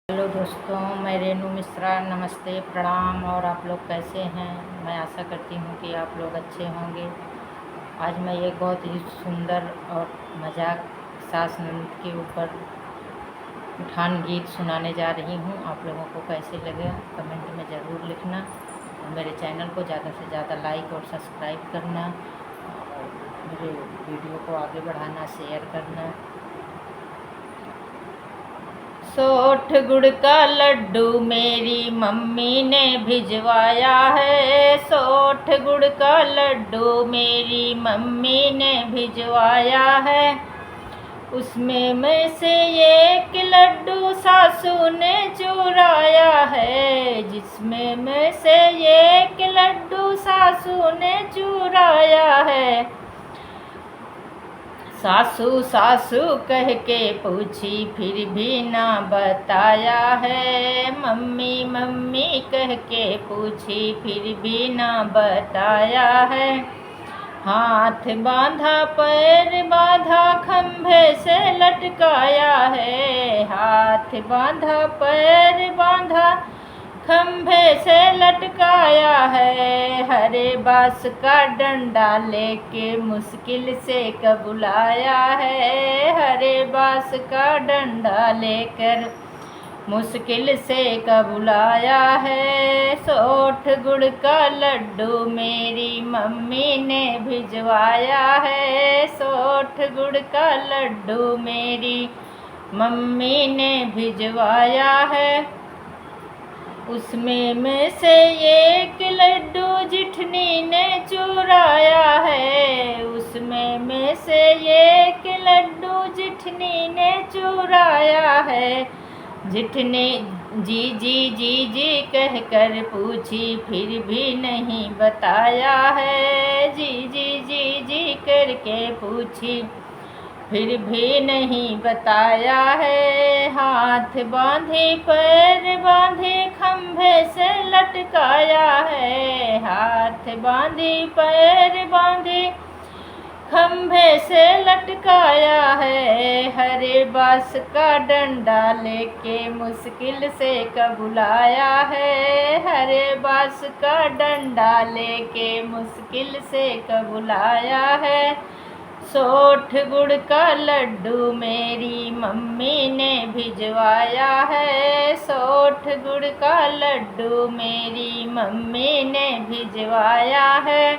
Hello दोस्तों, मैं रेनू मिश्रा। नमस्ते, प्रणाम। और आप लोग कैसे हैं? मैं आशा करती हूँ कि आप लोग अच्छे होंगे। आज मैं एक बहुत ही सुंदर और मजाक सास नंद के ऊपर उठान गीत सुनाने जा रही हूँ। आप लोगों को कैसे लगे कमेंट में ज़रूर लिखना और मेरे चैनल को ज़्यादा से ज़्यादा लाइक और सब्सक्राइब करना और मेरे वीडियो को आगे बढ़ाना, शेयर करना। सोठ गुड़ का लड्डू मेरी मम्मी ने भिजवाया है। सोठ गुड़ का लड्डू मेरी मम्मी ने भिजवाया है। उसमें में से एक लड्डू सासू ने चुराया है। जिसमें में से एक लड्डू सासू ने चुराया है। सासू सासू कह के पूछी फिर भी ना बताया है। मम्मी मम्मी कह के पूछी फिर भी ना बताया है। हाथ बांधा पैर बांधा खंभे से लटकाया है। हाथ बांधा पैर बांधा खंभे से लटकाया है। हरे बांस का डंडा लेके मुश्किल से कबुलाया है। हरे बांस का डंडा लेकर मुश्किल से कबुलाया है। सोठ गुड़ का लड्डू मेरी मम्मी ने भिजवाया है। सोठ गुड़ का लड्डू मेरी मम्मी ने भिजवाया है। उसमें में से एक लड्डू जिठनी ने चुराया है। उसमें में से एक लड्डू जिठनी ने चुराया है। जिठनी जी जी जी जी कह कर पूछी फिर भी नहीं बताया है। जी जी जी जी करके पूछी फिर भी नहीं बताया है। हाथ बांधे पैर बांधे खंभे से लटकाया है। हाथ बांधे पैर बांधे खंभे से लटकाया है। हरे बांस का डंडा लेके मुश्किल से कबुलाया है। हरे बांस का डंडा लेके मुश्किल से कबुलाया है। सोठ गुड़ का लड्डू मेरी मम्मी ने भिजवाया है। सोठ गुड़ का लड्डू मेरी मम्मी ने भिजवाया है।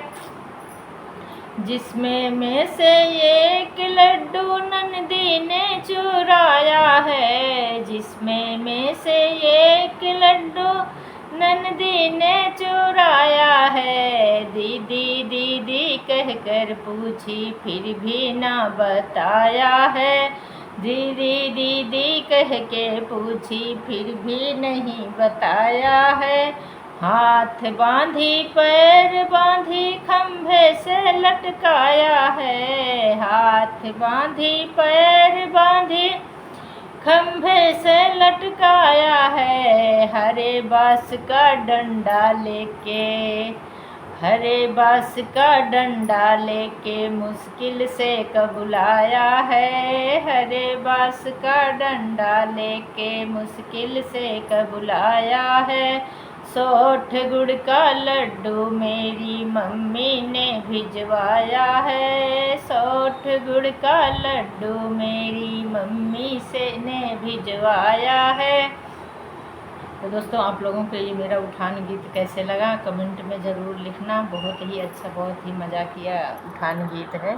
जिसमें में से एक लड्डू नंदी ने चुराया है। जिसमें में से एक लड्डू नंदी ने चुराया है। दीदी दीदी कह कर पूछी फिर भी ना बताया है। दीदी दीदी कह के पूछी फिर भी नहीं बताया है। हाथ बांधी पैर बांधी खंभे से लटकाया है। हाथ बांधी पैर बांधी खंभे से लटकाया है। हरे बांस का डंडा लेके हरे बांस का डंडा लेके मुश्किल से कबुलाया है। हरे बांस का डंडा लेके मुश्किल से कबुलाया है। सोठ गुड़ का लड्डू मेरी मम्मी ने भिजवाया है। सोठ गुड़ का लड्डू मेरी मम्मी से ने भिजवाया है। तो दोस्तों, आप लोगों को ये मेरा उठान गीत कैसे लगा कमेंट में ज़रूर लिखना। बहुत ही अच्छा, बहुत ही मज़ाकिया उठान गीत है।